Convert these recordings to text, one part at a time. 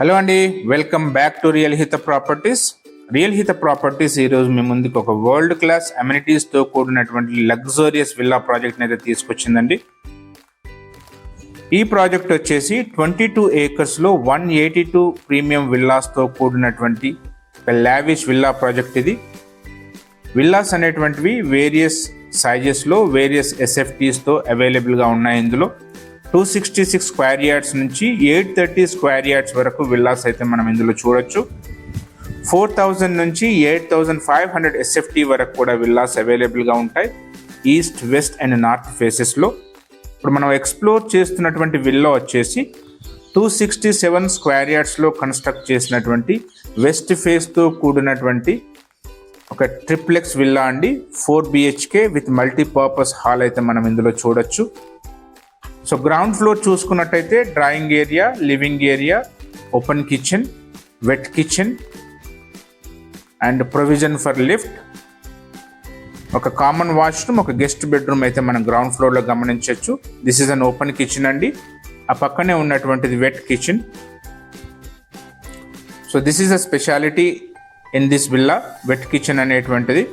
Hello అండి, welcome back to Real Hita Properties. Real Hita Properties ఈరోజు మీ ముందుకు ఒక వరల్డ్ క్లాస్ అమ్యూనిటీస్తో కూడినటువంటి లగ్జరియస్ విల్లా ప్రాజెక్ట్ని అయితే తీసుకొచ్చిందండి. ఈ ప్రాజెక్ట్ వచ్చేసి 22 acresలో 182 ప్రీమియం విల్లాస్తో కూడినటువంటి ఒక లావిష్ విల్లా ప్రాజెక్ట్ ఇది. విల్లాస్ అనేటువంటివి వేరియస్ సైజెస్లో వేరియస్ ఎస్ఎఫ్టీస్తో అవైలబుల్గా ఉన్నాయి. ఇందులో 266 స్క్వేర్ యార్డ్స్ నుంచి 830 స్క్వేర్ యార్డ్స్ వరకు విల్లాస్ అయితే మనం ఇందులో చూడొచ్చు. 4000 నుంచి 8500 ఎస్ఎఫ్టీ వరకు కూడా విల్లాస్ అవైలబుల్గా ఉంటాయి ఈస్ట్, వెస్ట్ అండ్ నార్త్ ఫేసెస్లో. ఇప్పుడు మనం ఎక్స్ప్లోర్ చేస్తున్నటువంటి విల్లా వచ్చేసి 267 స్క్వేర్ యార్డ్స్లో కన్స్ట్రక్ట్ చేసినటువంటి వెస్ట్ ఫేస్తో కూడినటువంటి ఒక ట్రిప్లెక్స్ విల్లా అండి. 4 BHK విత్ మల్టీపర్పస్ హాల్ అయితే మనం ఇందులో చూడొచ్చు. సో గ్రౌండ్ ఫ్లోర్ చూసుకున్నట్టయితే drawing area, living area, open kitchen, wet kitchen and provision for lift, ఒక కామన్ వాష్రూమ్, ఒక గెస్ట్ బెడ్రూమ్ అయితే మనం గ్రౌండ్ ఫ్లోర్లో గమనించవచ్చు. This is an open kitchen అండి. ఆ పక్కనే ఉన్నటువంటిది wet kitchen. So this is a speciality in this villa, wet kitchen అనేటువంటిది.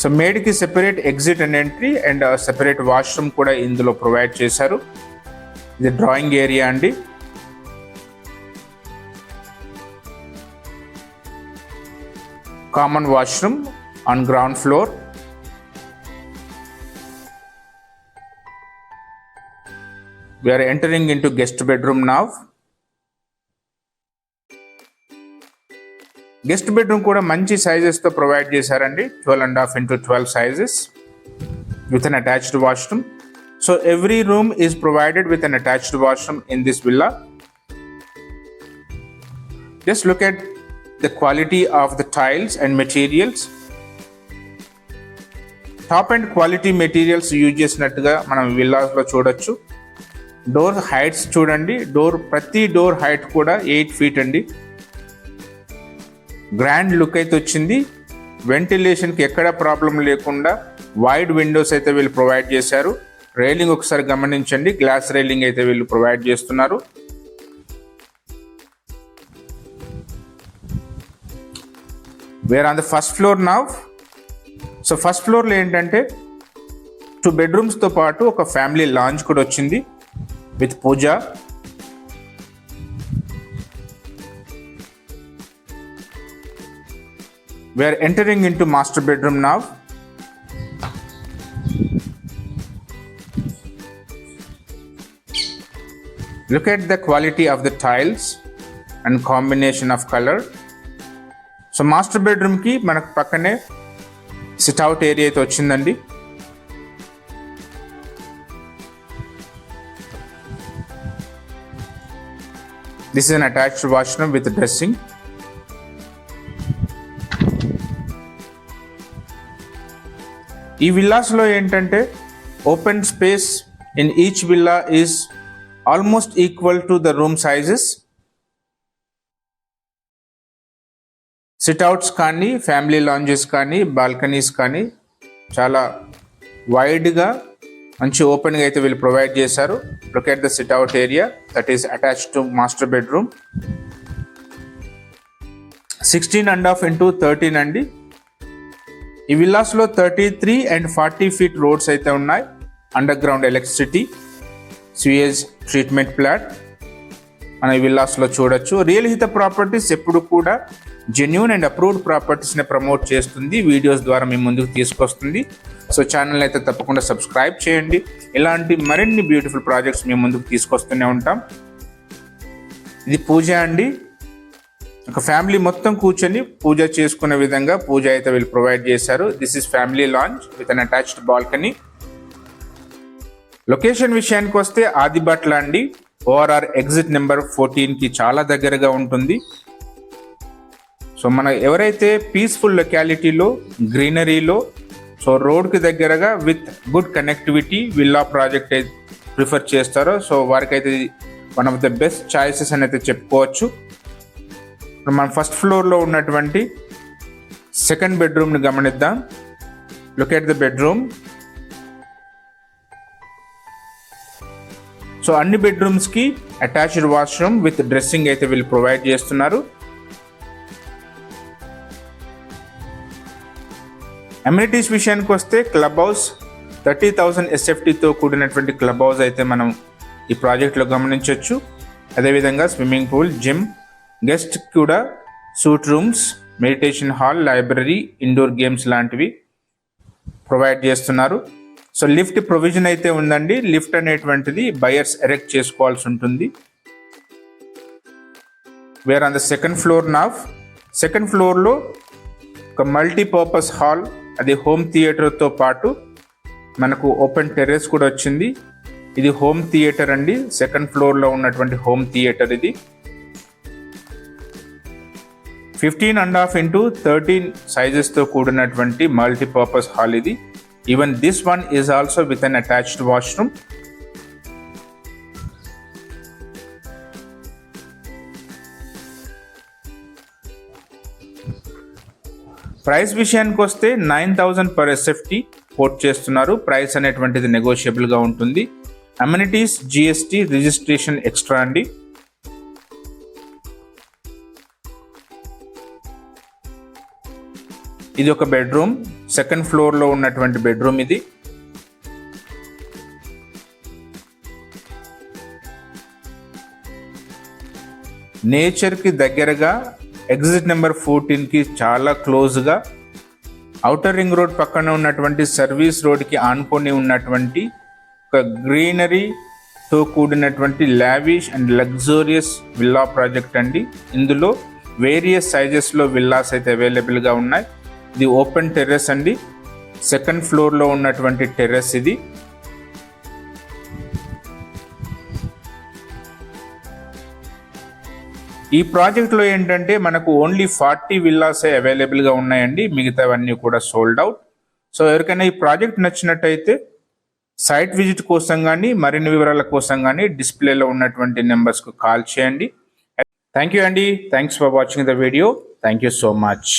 సో మేడ్కి separate exit and entry and separate washroom కూడా ఇందులో ప్రొవైడ్ చేశారు. ఇది డ్రాయింగ్ ఏరియా అండి. Common washroom on ground floor. We are entering into guest bedroom now. Guest bedroom కూడా మంచి సైజెస్తో provide చేశారండి. 12.5 into 12 sizes with an attached washroom. So every room is provided with an attached washroom in this villa. Just look at the quality of the tiles and materials. Top and quality materials use చేసినట్టుగా మనం విల్లాస్లో చూడొచ్చు. Door heights చూడండి. ప్రతి door height కూడా 8 feet అండి. Grand look అయితే వచ్చింది. వెంటిలేషన్కి ఎక్కడ ప్రాబ్లం లేకుండా వైడ్ విండోస్ అయితే వీళ్ళు ప్రొవైడ్ చేశారు. రైలింగ్ ఒకసారి గమనించండి, గ్లాస్ రైలింగ్ అయితే వీళ్ళు ప్రొవైడ్ చేస్తున్నారు. Where on the first floor now. So first ఫ్లోర్లో ఏంటంటే 2 bedrooms పాటు ఒక ఫ్యామిలీ లాంజ్ కూడా వచ్చింది with Pooja. We are entering into master bedroom now. Look at the quality of the tiles and combination of color. So master bedroom ki manaku pakkane sit out area aithe ochindandi. This is an attached washroom with dressing. ఈ విల్లాస్లో ఏంటంటే open space in each villa is almost equal to the room sizes. Sit-outs కానీ, family lounges కానీ, balconies కానీ చాలా వైడ్గా మంచి ఓపెన్గా అయితే వీళ్ళు ప్రొవైడ్ చేశారు. Look at the sit-out area that is attached to master bedroom. 16.5 into 13 అండి. ఈ విల్లాస్లో 33 and 40 feet రోడ్స్ అయితే ఉన్నాయి. Underground electricity, sewage treatment plant మన ఈ విల్లాస్లో చూడొచ్చు. రియల్ హిత ప్రాపర్టీస్ ఎప్పుడు కూడా జెన్యూన్ అండ్ అప్రూవ్డ్ ప్రాపర్టీస్ని ప్రమోట్ చేస్తుంది, వీడియోస్ ద్వారా మీ ముందుకు తీసుకొస్తుంది. సో ఛానల్ అయితే తప్పకుండా సబ్స్క్రైబ్ చేయండి. ఇలాంటి మరిన్ని బ్యూటిఫుల్ ప్రాజెక్ట్స్ మీ ముందుకు తీసుకొస్తూనే ఉంటాం. ఇది పూజ అండి. ఒక ఫ్యామిలీ మొత్తం కూర్చొని పూజ చేసుకునే విధంగా పూజ అయితే వీళ్ళు ప్రొవైడ్ చేశారు. This is family lounge with an attached balcony. Location విషయానికి వస్తే ఆదిబట్ల అండి. ORR ఎగ్జిట్ నెంబర్ 14కి చాలా దగ్గరగా ఉంటుంది. సో మన ఎవరైతే పీస్ఫుల్ లొకాలిటీలో, గ్రీనరీలో, సో రోడ్కి దగ్గరగా with good connectivity villa project prefer చేస్తారో సో వారికైతే one of the best choices అని అయితే చెప్పుకోవచ్చు. మనం ఫస్ట్ ఫ్లోర్లో ఉన్నటువంటి సెకండ్ బెడ్రూమ్ని గమనిద్దాం. Look at the bedroom. So అన్ని బెడ్రూమ్స్కి అటాచ్డ్ వాష్రూమ్ విత్ డ్రెస్సింగ్ అయితే వీళ్ళు ప్రొవైడ్ చేస్తున్నారు. అమ్యూనిటీస్ విషయానికి వస్తే క్లబ్ హౌస్ 30,000 SFTతో కూడినటువంటి క్లబ్ హౌస్ అయితే మనం ఈ ప్రాజెక్ట్లో గమనించవచ్చు. అదేవిధంగా స్విమ్మింగ్ పూల్, జిమ్, గెస్ట్ కూడా suite rooms, meditation hall, library, indoor games లాంటివి ప్రొవైడ్ చేస్తున్నారు. సో లిఫ్ట్ ప్రొవిజన్ అయితే ఉందండి. లిఫ్ట్ అనేటువంటిది బయర్స్ ఎరెక్ట్ చేసుకోవాల్సి ఉంటుంది. Where on the second floor now. Second ఫ్లోర్లో ఒక మల్టీపర్పస్ హాల్, అది హోమ్ థియేటర్తో పాటు మనకు ఓపెన్ టెర్రస్ కూడా వచ్చింది. ఇది హోమ్ థియేటర్ అండి. సెకండ్ ఫ్లోర్లో ఉన్నటువంటి హోమ్ థియేటర్ ఇది. 15.5 into 13 సైజెస్తో కూడినటువంటి మల్టీపర్పస్ హాల్ ఇది. Even this one is also with an attached washroom. Price విషయానికి వస్తే 9,000 per SFT కోట్ చేస్తున్నారు. ప్రైస్ అనేటువంటిది నెగోషియబుల్గా ఉంటుంది. అమ్యూనిటీస్, GST, రిజిస్ట్రేషన్ ఎక్స్ట్రా అండి. ఇది ఒక బెడ్రూమ్, సెకండ్ ఫ్లోర్లో ఉన్నటువంటి బెడ్రూమ్ ఇది. నేచర్కి దగ్గరగా, ఎగ్జిట్ నెంబర్ 14కి చాలా క్లోజ్గా, ఔటర్ రింగ్ రోడ్ పక్కన ఉన్నటువంటి సర్వీస్ రోడ్కి ఆనుకొని ఉన్నటువంటి ఒక గ్రీనరీతో కూడినటువంటి lavish and luxurious villa project అండి. ఇందులో వేరియస్ సైజెస్లో విల్లాస్ అయితే అవైలబుల్గా ఉన్నాయి. ఇది ఓపెన్ టెర్రస్ అండి. సెకండ్ ఫ్లోర్లో ఉన్నటువంటి టెర్రస్ ఇది. ఈ ప్రాజెక్ట్లో ఏంటంటే మనకు ఓన్లీ 40 విల్లాసే అవైలబుల్గా ఉన్నాయండి. మిగతావన్నీ కూడా సోల్డ్ అవుట్. సో ఎవరికైనా ఈ ప్రాజెక్ట్ నచ్చినట్టయితే సైట్ విజిట్ కోసం కానీ మరిన్ని వివరాల కోసం కానీ డిస్ప్లేలో ఉన్నటువంటి నెంబర్స్కు కాల్ చేయండి. థ్యాంక్ యూ అండి. Thanks for watching the video. Thank you so much.